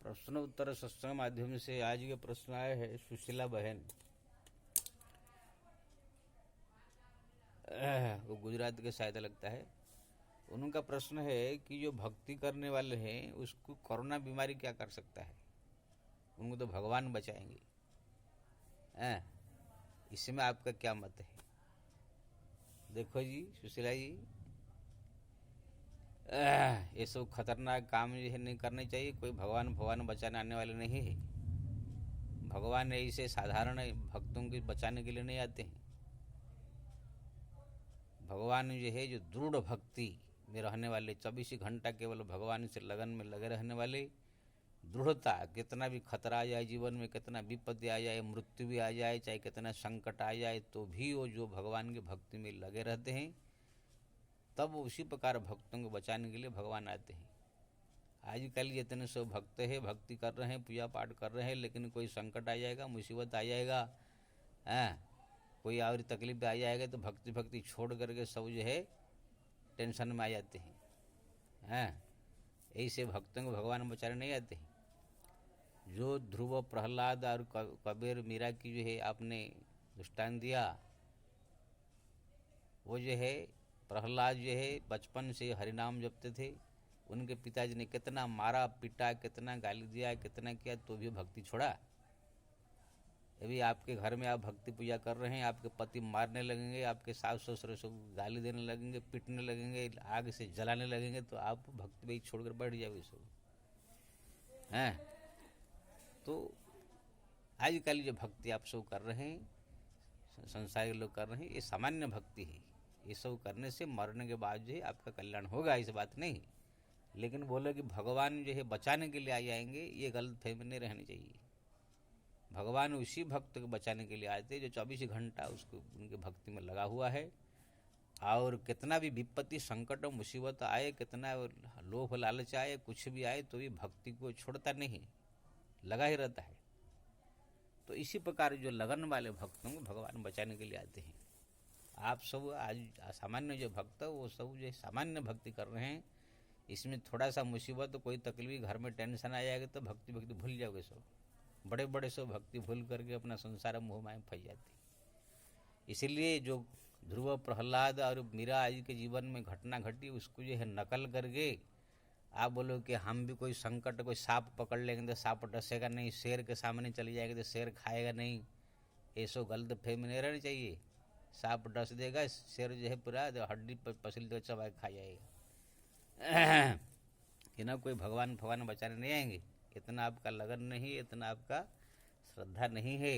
प्रश्न उत्तर सत्संग माध्यम से आज ये प्रश्न आए हैं सुशीला बहन, वो गुजरात के शायद लगता है। उनका प्रश्न है कि जो भक्ति करने वाले हैं उसको कोरोना बीमारी क्या कर सकता है, उनको तो भगवान बचाएंगे। इसमें आपका क्या मत है? देखो जी सुशीला जी, ये सब खतरनाक काम जो है नहीं करने चाहिए। कोई भगवान बचाने आने वाले नहीं है। भगवान ऐसे साधारण भक्तों को बचाने के लिए नहीं आते हैं। भगवान जो है, जो दृढ़ भक्ति में रहने वाले, 24 घंटा केवल भगवान से लगन में लगे रहने वाले, दृढ़ता, कितना भी खतरा आ जाए जीवन में, कितना विपत्ति आ जाए, मृत्यु भी आ जाए, चाहे कितना संकट आ जाए, तो भी वो जो भगवान की भक्ति में लगे रहते हैं, तब उसी प्रकार भक्तों को बचाने के लिए भगवान आते हैं। आजकल जितने सब भक्त है, भक्ति कर रहे हैं, पूजा पाठ कर रहे हैं, लेकिन कोई संकट आ जाएगा, मुसीबत आ जाएगा, कोई और तकलीफ आ जाएगा, तो भक्ति छोड़ करके सब जो है टेंशन में आ जाते हैं। ऐसे भक्तों को भगवान बचाने नहीं आते हैं। जो ध्रुव, प्रहलाद और कबीर, मीरा की जो है आपने दृष्टांत दिया, वो जो है प्रहलाद जो है बचपन से हरिनाम जपते थे। उनके पिताजी ने कितना मारा पीटा, कितना गाली दिया, कितना किया, तो भी भक्ति छोड़ा। अभी आपके घर में आप भक्ति पूजा कर रहे हैं, आपके पति मारने लगेंगे, आपके सास ससुर सब गाली देने लगेंगे, पीटने लगेंगे, आग से जलाने लगेंगे, तो आप भक्ति भाई छोड़कर बैठ जाओगे सब। हैं तो आजकल जो भक्ति आप सब कर रहे हैं, संसारी लोग कर रहे हैं, ये सामान्य भक्ति है। ये सब करने से मरने के बाद जो है आपका कल्याण होगा, ऐसी बात नहीं। लेकिन बोले कि भगवान जो है बचाने के लिए आ जाएंगे, ये गलत फहमी नहीं रहनी चाहिए। भगवान उसी भक्त को बचाने के लिए आते हैं जो 24 घंटा उसको उनके भक्ति में लगा हुआ है। और कितना भी विपत्ति, संकट और मुसीबत आए, कितना लोभ लालच आए, कुछ भी आए, तो भी भक्ति को छोड़ता नहीं, लगा ही रहता है। तो इसी प्रकार जो लगन वाले भक्तों को भगवान बचाने के लिए आते हैं। आप सब आज सामान्य जो भक्त, वो सब जो सामान्य भक्ति कर रहे हैं, इसमें थोड़ा सा मुसीबत, कोई तकलीफ, घर में टेंशन आ जाएगा, तो भक्ति भूल जाओगे सब। बड़े बड़े सब भक्ति भूल करके अपना संसार मोह माया में फंस जाते। इसीलिए जो ध्रुव, प्रहलाद और मीरा आदि के जीवन में घटना घटी, उसको जो है नकल करके आप बोलो कि हम भी कोई संकट, कोई सांप पकड़ लेंगे तो सांप डसेगा नहीं, शेर के सामने चले जाएंगे तो शेर खाएगा नहीं, ये सब गलत फहमी नहीं रहनी चाहिए। सांप डस देगा, शेर जो है पूरा हड्डी पसली तो चबा खा जाएगा। कि ना कोई भगवान बचाने नहीं आएंगे। इतना आपका लगन नहीं, इतना आपका श्रद्धा नहीं है।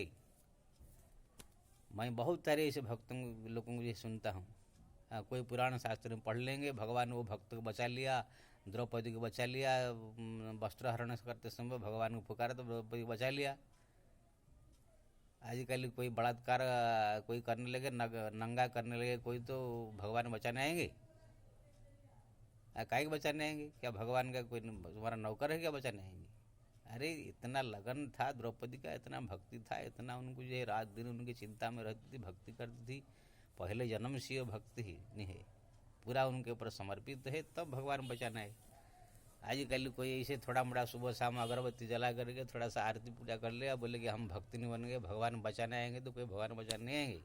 मैं बहुत सारे ऐसे भक्तों लोगों को ये सुनता हूँ। कोई पुराण शास्त्र में पढ़ लेंगे, भगवान वो भक्त को बचा लिया, द्रौपदी को बचा लिया, वस्त्र हरण करते समय भगवान को पुकारा तो द्रौपदी को बचा लिया। आजकल कोई बलात्कार कोई करने लगे, नंगा करने लगे कोई, तो भगवान बचाने आएंगे? काहे बचाने आएंगे? क्या भगवान का कोई तुम्हारा नौकर है क्या बचाने आएंगे? अरे इतना लगन था द्रौपदी का, इतना भक्ति था, इतना उनको जो है रात दिन उनकी चिंता में रहती थी, भक्ति करती थी। पहले जन्म से ये भक्ति ही नहीं है, पूरा उनके ऊपर समर्पित है, तब भगवान बचाना है। आजकल कोई ऐसे थोड़ा मोड़ा सुबह शाम अगरबत्ती जला करके थोड़ा सा आरती पूजा कर लिया, बोले कि हम भक्ति नहीं बन गए, भगवान बचाने आएंगे, तो कोई भगवान बचाने नहीं आएंगे।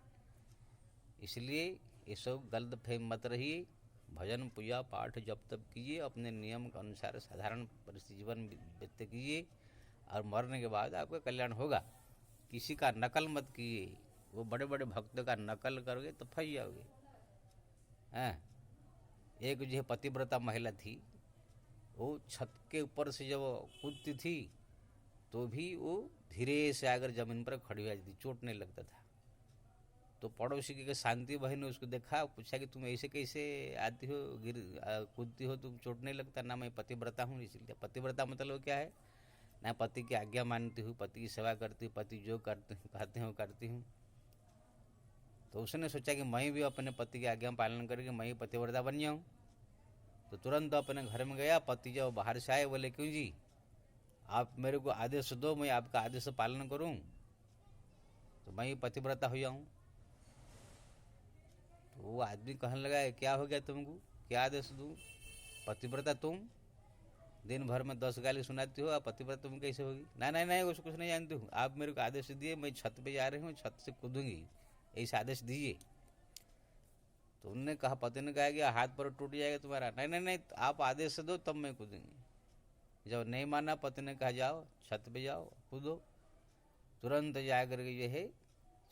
इसलिए ये सब गलत फहम मत रहिए। भजन पूजा पाठ जब तब कीजिए, अपने नियम के अनुसार साधारण परिस्थिति जीवन व्यतीत कीजिए, और मरने के बाद आपका कल्याण होगा। किसी का नकल मत कीजिए। वो बड़े बड़े भक्तों का नकल करोगे तो फंस जाओगे। एक जो है पतिव्रता महिला थी, वो छत के ऊपर से जब कूदती थी तो भी वो धीरे से आकर जमीन पर खड़ी हो जाती, चोट नहीं लगता था। तो पड़ोसी की शांति बहन ने उसको देखा, पूछा कि तुम ऐसे कैसे आती हो, कूदती हो, तुम चोट नहीं लगता? ना मैं पतिव्रता हूँ। इसलिए पतिव्रता मतलब क्या है? ना पति की आज्ञा मानती हूँ, पति की सेवा करती हूँ, पति जो कहते हैं वो करती हूँ। तो उसने सोचा कि मैं भी अपने पति की आज्ञा पालन करके मैं ही पतिव्रता बन जाऊँ। तो तुरंत अपने घर में गया। पति जब बाहर से आए, बोले क्यों जी, आप मेरे को आदेश दो, मैं आपका आदेश पालन करूँ, तो मैं ही पतिव्रता हो जाऊँ। तो वो आदमी कहने लगा, क्या हो गया तुमको, क्या आदेश दूँ? पतिव्रता तुम, दिन भर में 10 गाली सुनाती हो, आप पतिव्रत तुम कैसे होगी? नहीं नहीं नहीं, उसको कुछ नहीं जानती हूँ, आप मेरे को आदेश दिए, मैं छत पे जा रही हूँ, छत से कूदूंगी, ऐसे आदेश दीजिए। तो उनने कहा, पति ने कहा कि हाथ पर टूट जाएगा तुम्हारा। नहीं नहीं नहीं, आप आदेश दो तब मैं कूदूंगी। जब नहीं माना, पति ने कहा जाओ छत पे जाओ कूदो। तुरंत जा करके जो है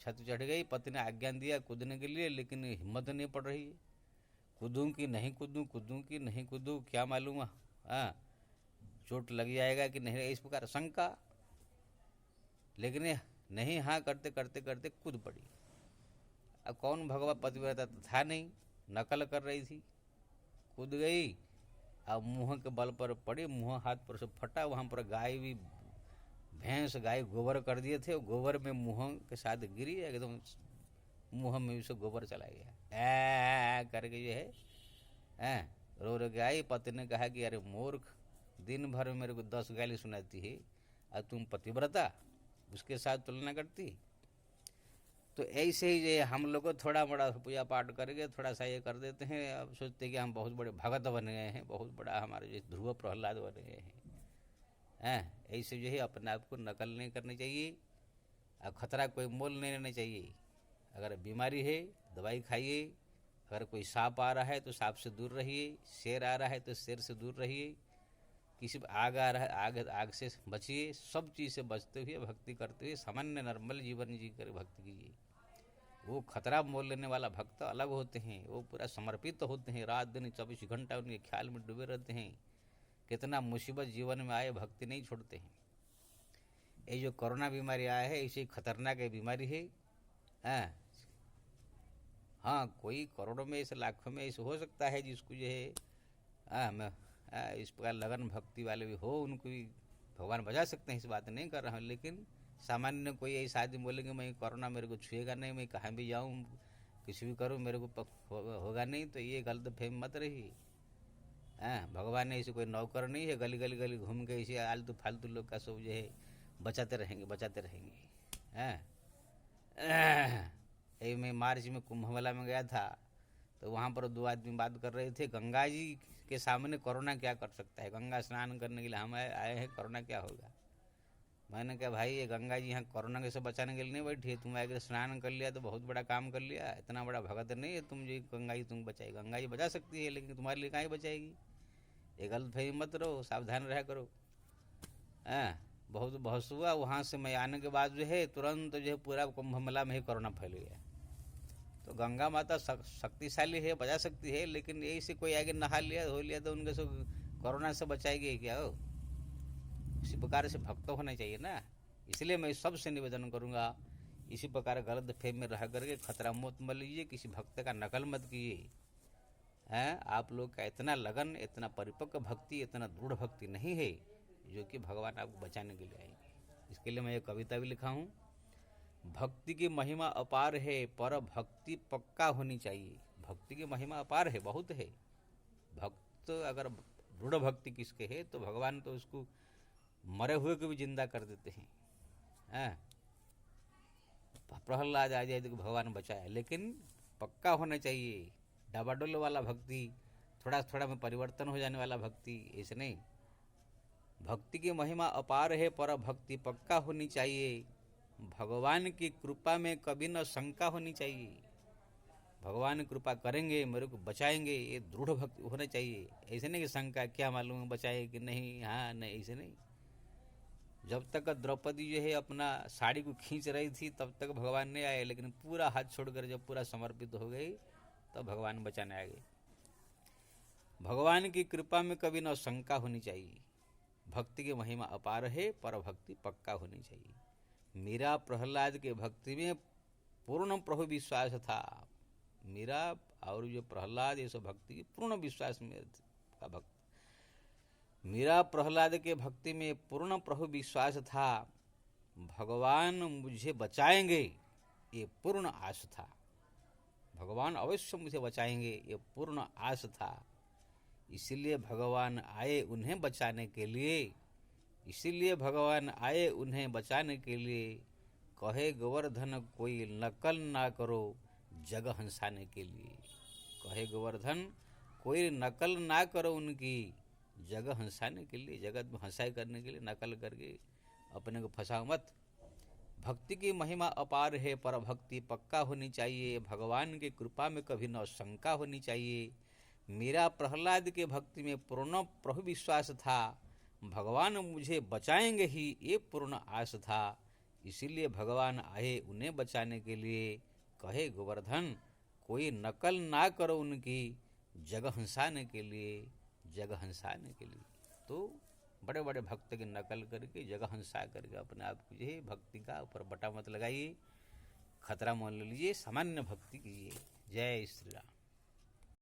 छत चढ़ गई। पति ने आज्ञा दिया कूदने के लिए, लेकिन हिम्मत नहीं पड़ रही है। कूदूं कि नहीं कूदूं, कूदूं कि नहीं कूदूं, क्या मालूम, हाँ चोट लग जाएगा कि नहीं, इस प्रकार शंका। लेकिन नहीं, हाँ करते करते करते कूद पड़ी। अब कौन भगवा पतिव्रता था नहीं, नकल कर रही थी, कूद गई। अब मुंह के बल पर पड़ी, मुंह हाथ पर से फटा, वहाँ पर गाय भी, भैंस गाय गोबर कर दिए थे, गोबर में मुंह के साथ गिरी, एकदम मुंह में उसे गोबर चला गया। करके जो है रो रो के आई। पति ने कहा कि अरे मूर्ख, दिन भर में मेरे को 10 गाली सुनाती है और तुम पतिव्रता, उसके साथ तुलना करती। तो ऐसे ही जो हम लोग को थोड़ा बड़ा पूजा पाठ करके थोड़ा सा ये कर देते हैं, अब सोचते हैं कि हम बहुत बड़े भगत बन गए हैं, बहुत बड़ा हमारे जो ध्रुव प्रहलाद बन गए हैं। ऐसे जो है अपने आप को नकल नहीं करनी चाहिए और खतरा कोई मोल नहीं लेना चाहिए। अगर बीमारी है दवाई खाइए, अगर कोई सांप आ रहा है तो सांप से दूर रहिए, शेर आ रहा है तो शेर से दूर रहिए, किसी आग आ रहा है आग से बचिए। सब चीज़ से बचते हुए भक्ति करते हुए सामान्य नॉर्मल जीवन जी कर भक्ति कीजिए। वो खतरा मोल लेने वाला भक्त अलग होते हैं, वो पूरा समर्पित होते हैं, रात दिन 24 घंटा उनके ख्याल में डूबे रहते हैं। कितना मुसीबत जीवन में आए भक्ति नहीं छोड़ते हैं। ये जो कोरोना बीमारी आया है ऐसी खतरनाक बीमारी है। हाँ कोई करोड़ों में ऐसे लाखों में ऐसे हो सकता है जिसको जो है इस प्रकार लगन भक्ति वाले भी हो, उनको भी भगवान बचा सकते हैं, इस बात नहीं कर रहा हूँ। लेकिन सामान्य कोई ऐसा आदमी बोलेंगे मैं कोरोना मेरे को छुएगा नहीं, मैं कहाँ भी जाऊँ किसी भी करूँ मेरे को होगा नहीं, तो ये गलत फहमी मत रही। भगवान ने ऐसे कोई नौकर नहीं है गली गली गली घूम के ऐसे आलतू फालतू लोग का सब जो है बचाते रहेंगे बचाते रहेंगे। मैं मार्च में कुंभ मेला में गया था, तो वहाँ पर 2 आदमी बात कर रहे थे, गंगा जी के सामने कोरोना क्या कर सकता है, गंगा स्नान करने के लिए हम आए हैं, कोरोना क्या होगा। मैंने कहा भाई ये गंगा जी यहाँ कोरोना से बचाने के लिए नहीं बैठी है, तुम आकर स्नान कर लिया तो बहुत बड़ा काम कर लिया, इतना बड़ा भगत नहीं है तुम जी गंगा जी तुम बचाएगी। गंगा जी बचा सकती है लेकिन तुम्हारे लिए कहाँ बचाएगी। ये गलत फहमी मत रहो, सावधान रहा करो। बहुत बहस हुआ, वहाँ से मैं आने के बाद जो है तुरंत जो है पूरा कुंभ मेला में ही कोरोना फैल गया। तो गंगा माता शक्तिशाली है, बचा सकती है, लेकिन यही से कोई आगे नहा लिया धो लिया तो उनके सब कोरोना से बचाएगी क्या हो। इसी प्रकार से भक्त होना चाहिए ना। इसलिए मैं सबसे निवेदन करूँगा, इसी प्रकार गलत फेम में रह करके खतरा मत लीजिए, किसी भक्त का नकल मत कीजिए। आप लोग का इतना लगन, इतना परिपक्व भक्ति, इतना दृढ़ भक्ति नहीं है जो कि भगवान आपको बचाने के लिए आएंगे। इसके लिए मैं एक कविता भी लिखा हूँ, भक्ति की महिमा अपार है पर भक्ति पक्का होनी चाहिए। भक्ति की महिमा अपार है, बहुत है। भक्त अगर दृढ़ भक्ति किसके है तो भगवान तो उसको मरे हुए को भी जिंदा कर देते हैं। प्रहलाद आ जाए तो भगवान बचाए, लेकिन पक्का होना चाहिए। डाबाडोल वाला भक्ति, थोड़ा थोड़ा में परिवर्तन हो जाने वाला भक्ति, ऐसे नहीं। भक्ति की महिमा अपार है पर भक्ति पक्का होनी चाहिए। भगवान की कृपा में कभी न शंका होनी चाहिए। भगवान कृपा करेंगे मेरे को बचाएंगे, ये दृढ़ भक्ति होना चाहिए। ऐसे नहीं कि शंका क्या मालूम बचाए कि नहीं, हाँ नहीं, ऐसे नहीं। जब तक द्रौपदी जो है अपना साड़ी को खींच रही थी तब तक भगवान नहीं आए, लेकिन पूरा हाथ छोड़कर जब पूरा समर्पित हो गई तब भगवान बचाने आ गए। भगवान की कृपा में कभी न शंका होनी चाहिए। भक्ति की महिमा अपार है पर भक्ति पक्का होनी चाहिए। मीरा प्रहलाद के भक्ति में पूर्ण प्रभु विश्वास था। मीरा और जो प्रहलाद ये सब भक्ति की पूर्ण विश्वास में का भक्त। मीरा प्रहलाद के भक्ति में पूर्ण प्रभु विश्वास था। भगवान मुझे बचाएंगे ये पूर्ण आस था। भगवान अवश्य मुझे बचाएंगे ये पूर्ण आस था। इसीलिए भगवान आए उन्हें बचाने के लिए। इसीलिए भगवान आए उन्हें बचाने के लिए। कहे गोवर्धन कोई नकल ना करो जग हंसाने के लिए। कहे गोवर्धन कोई नकल ना करो उनकी जगह हंसाने के लिए, जगत में हंसाई करने के लिए नकल करके अपने को फंसाओ मत। भक्ति की महिमा अपार है, पर भक्ति पक्का होनी चाहिए। भगवान की कृपा में कभी न शंका होनी चाहिए। मेरा प्रहलाद के भक्ति में पूर्ण प्रभु विश्वास था। भगवान मुझे बचाएंगे ही ये पूर्ण आस था। इसीलिए भगवान आए उन्हें बचाने के लिए। कहे गोवर्धन कोई नकल ना करो उनकी, जग हंसाने के लिए, जग हंसाने के लिए। तो बड़े बड़े भक्त की नकल करके, जगह हंसा करके अपने आप को ये भक्ति का ऊपर बटा मत लगाइए, खतरा मान लीजिए, सामान्य भक्ति कीजिए। जय श्री राम।